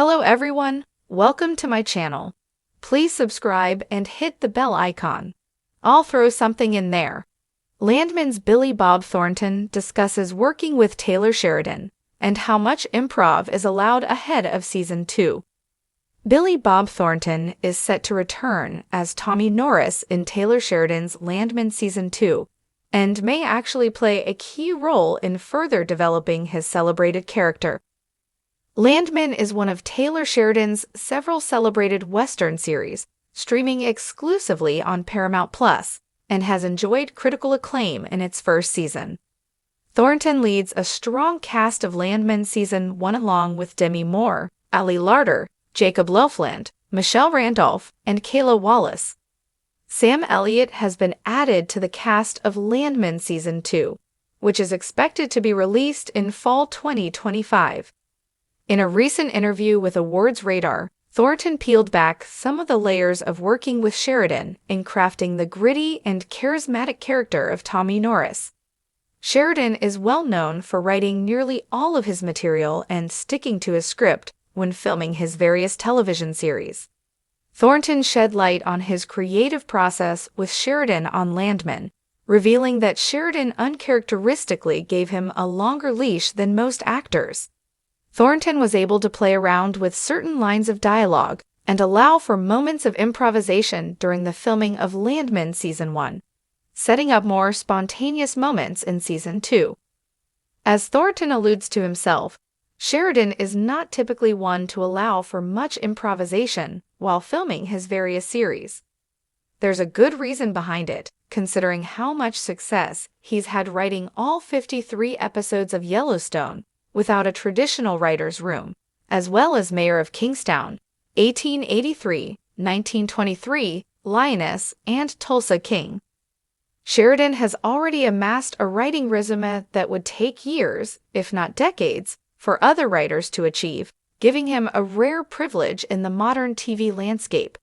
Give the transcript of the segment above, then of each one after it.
Hello everyone, welcome to my channel. Please subscribe and hit the bell icon. I'll throw something in there. Landman's Billy Bob Thornton discusses working with Taylor Sheridan and how much improv is allowed ahead of Season 2. Billy Bob Thornton is set to return as Tommy Norris in Taylor Sheridan's Landman Season 2 and may actually play a key role in further developing his celebrated character. Landman is one of Taylor Sheridan's several celebrated Western series, streaming exclusively on Paramount Plus, and has enjoyed critical acclaim in its first season. Thornton leads a strong cast of Landman Season 1 along with Demi Moore, Ali Larter, Jacob Loveland, Michelle Randolph, and Kayla Wallace. Sam Elliott has been added to the cast of Landman Season 2, which is expected to be released in fall 2025. In a recent interview with Awards Radar, Thornton peeled back some of the layers of working with Sheridan in crafting the gritty and charismatic character of Tommy Norris. Sheridan is well known for writing nearly all of his material and sticking to his script when filming his various television series. Thornton shed light on his creative process with Sheridan on Landman, revealing that Sheridan uncharacteristically gave him a longer leash than most actors. Thornton was able to play around with certain lines of dialogue and allow for moments of improvisation during the filming of Landman Season 1, setting up more spontaneous moments in Season 2. As Thornton alludes to himself, Sheridan is not typically one to allow for much improvisation while filming his various series. There's a good reason behind it, considering how much success he's had writing all 53 episodes of Yellowstone without a traditional writer's room, as well as Mayor of Kingstown, 1883, 1923, Lioness, and Tulsa King. Sheridan has already amassed a writing resume that would take years, if not decades, for other writers to achieve, giving him a rare privilege in the modern TV landscape.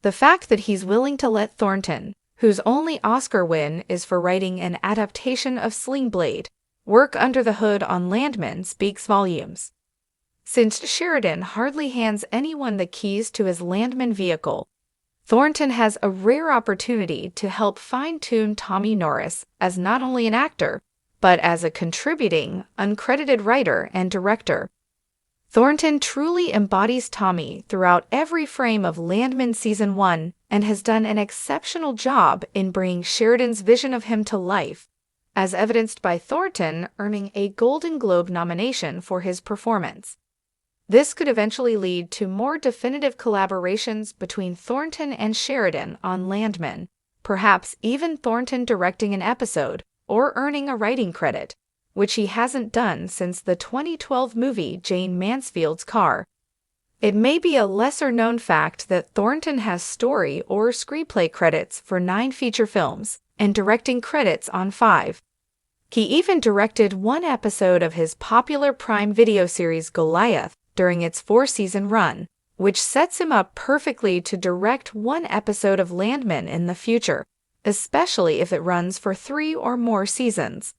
The fact that he's willing to let Thornton, whose only Oscar win is for writing an adaptation of Sling Blade, work under the hood on Landman speaks volumes. Since Sheridan hardly hands anyone the keys to his Landman vehicle, Thornton has a rare opportunity to help fine-tune Tommy Norris as not only an actor, but as a contributing, uncredited writer and director. Thornton truly embodies Tommy throughout every frame of Landman Season 1 and has done an exceptional job in bringing Sheridan's vision of him to life, as evidenced by Thornton earning a Golden Globe nomination for his performance. This could eventually lead to more definitive collaborations between Thornton and Sheridan on Landman, perhaps even Thornton directing an episode or earning a writing credit, which he hasn't done since the 2012 movie Jane Mansfield's Car. It may be a lesser-known fact that Thornton has story or screenplay credits for 9 feature films and directing credits on 5. He even directed one episode of his popular Prime Video series Goliath during its 4-season run, which sets him up perfectly to direct one episode of Landman in the future, especially if it runs for 3 or more seasons.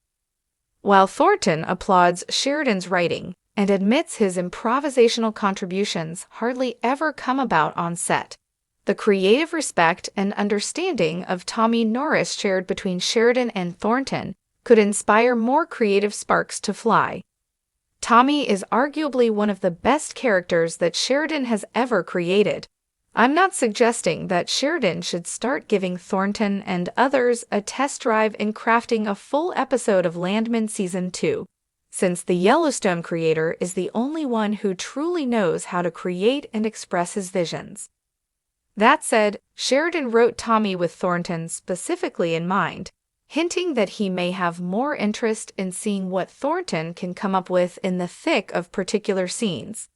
While Thornton applauds Sheridan's writing and admits his improvisational contributions hardly ever come about on set, the creative respect and understanding of Tommy Norris shared between Sheridan and Thornton could inspire more creative sparks to fly. Tommy is arguably one of the best characters that Sheridan has ever created. I'm not suggesting that Sheridan should start giving Thornton and others a test drive in crafting a full episode of Landman Season 2, since the Yellowstone creator is the only one who truly knows how to create and express his visions. That said, Sheridan wrote Tommy with Thornton specifically in mind, hinting that he may have more interest in seeing what Thornton can come up with in the thick of particular scenes.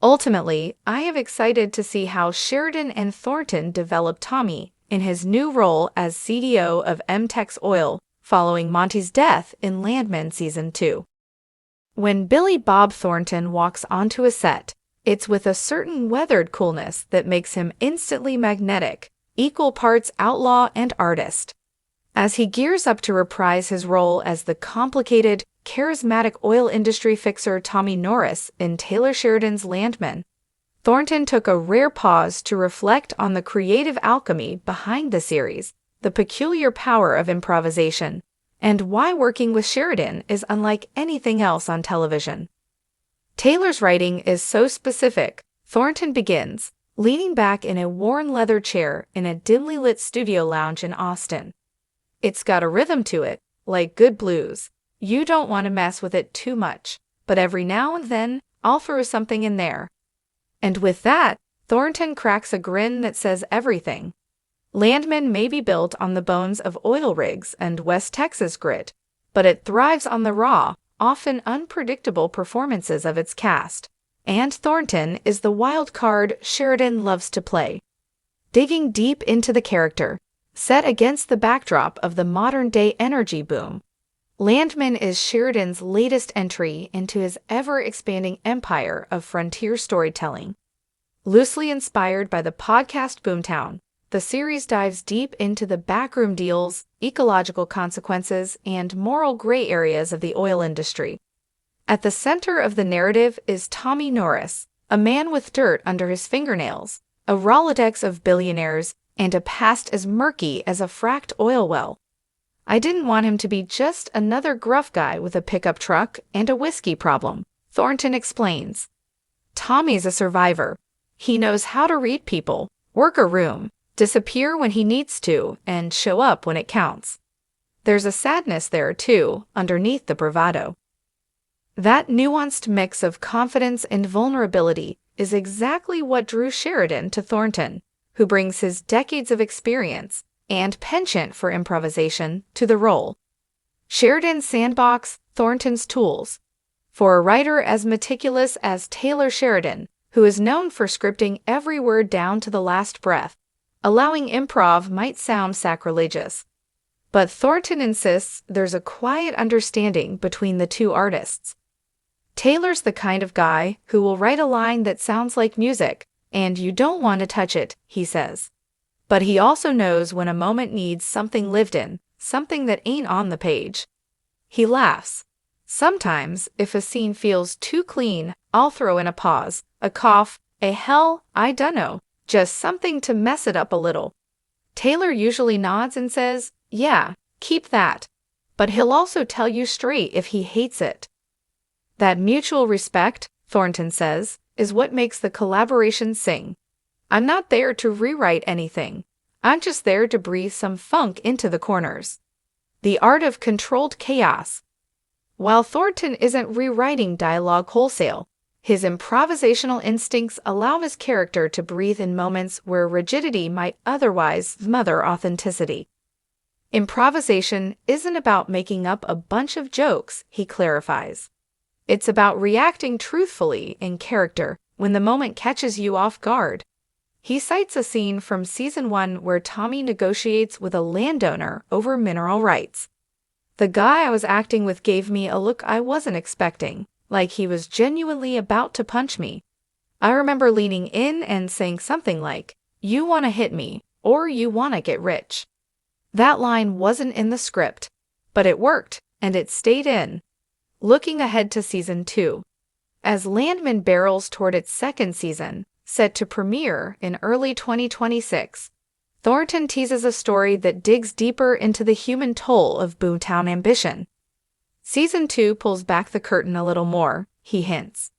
Ultimately, I am excited to see how Sheridan and Thornton develop Tommy in his new role as CDO of MTEX Oil following Monty's death in Landman Season 2. When Billy Bob Thornton walks onto a set, it's with a certain weathered coolness that makes him instantly magnetic, equal parts outlaw and artist. As he gears up to reprise his role as the complicated, charismatic oil industry fixer Tommy Norris in Taylor Sheridan's Landman. Thornton took a rare pause to reflect on the creative alchemy behind the series, the peculiar power of improvisation, and why working with Sheridan is unlike anything else on television. Taylor's writing is so specific. Thornton begins, leaning back in a worn leather chair in a dimly lit studio lounge in Austin. It's got a rhythm to it, like good blues. You don't want to mess with it too much, but every now and then, I'll throw something in there. And with that, Thornton cracks a grin that says everything. Landman may be built on the bones of oil rigs and West Texas grit, but it thrives on the raw, often unpredictable performances of its cast. And Thornton is the wild card Sheridan loves to play. Digging deep into the character, set against the backdrop of the modern-day energy boom, Landman is Sheridan's latest entry into his ever-expanding empire of frontier storytelling. Loosely inspired by the podcast Boomtown, the series dives deep into the backroom deals, ecological consequences, and moral gray areas of the oil industry. At the center of the narrative is Tommy Norris, a man with dirt under his fingernails, a Rolodex of billionaires, and a past as murky as a fracked oil well. I didn't want him to be just another gruff guy with a pickup truck and a whiskey problem, Thornton explains. Tommy's a survivor. He knows how to read people, work a room, disappear when he needs to, and show up when it counts. There's a sadness there, too, underneath the bravado. That nuanced mix of confidence and vulnerability is exactly what drew Sheridan to Thornton, who brings his decades of experience and penchant for improvisation to the role. Sheridan's sandbox, Thornton's tools. For a writer as meticulous as Taylor Sheridan, who is known for scripting every word down to the last breath, allowing improv might sound sacrilegious. But Thornton insists there's a quiet understanding between the two artists. Taylor's the kind of guy who will write a line that sounds like music, and you don't want to touch it, he says. But he also knows when a moment needs something lived in, something that ain't on the page. He laughs. Sometimes, if a scene feels too clean, I'll throw in a pause, a cough, a hell, I dunno, just something to mess it up a little. Taylor usually nods and says, yeah, keep that. But he'll also tell you straight if he hates it. That mutual respect, Thornton says, is what makes the collaboration sing. I'm not there to rewrite anything. I'm just there to breathe some funk into the corners. The art of controlled chaos. While Thornton isn't rewriting dialogue wholesale, his improvisational instincts allow his character to breathe in moments where rigidity might otherwise smother authenticity. Improvisation isn't about making up a bunch of jokes, he clarifies. It's about reacting truthfully in character when the moment catches you off guard. He cites a scene from season 1 where Tommy negotiates with a landowner over mineral rights. The guy I was acting with gave me a look I wasn't expecting, like he was genuinely about to punch me. I remember leaning in and saying something like, "You want to hit me, or you want to get rich." That line wasn't in the script, but it worked, and it stayed in. Looking ahead to season 2. As Landman barrels toward its second season, set to premiere in early 2026, Thornton teases a story that digs deeper into the human toll of Boomtown ambition. Season 2 pulls back the curtain a little more, he hints.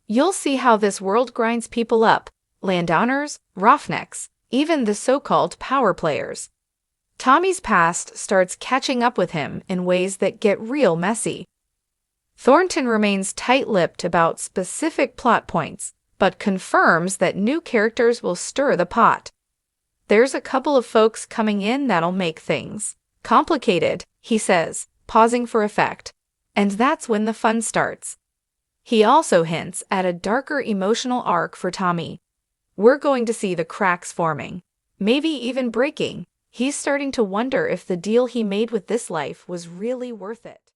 You'll see how this world grinds people up, landowners, roughnecks, even the so-called power players. Tommy's past starts catching up with him in ways that get real messy. Thornton remains tight-lipped about specific plot points, but confirms that new characters will stir the pot. There's a couple of folks coming in that'll make things complicated, he says, pausing for effect. And that's when the fun starts. He also hints at a darker emotional arc for Tommy. We're going to see the cracks forming, maybe even breaking. He's starting to wonder if the deal he made with this life was really worth it.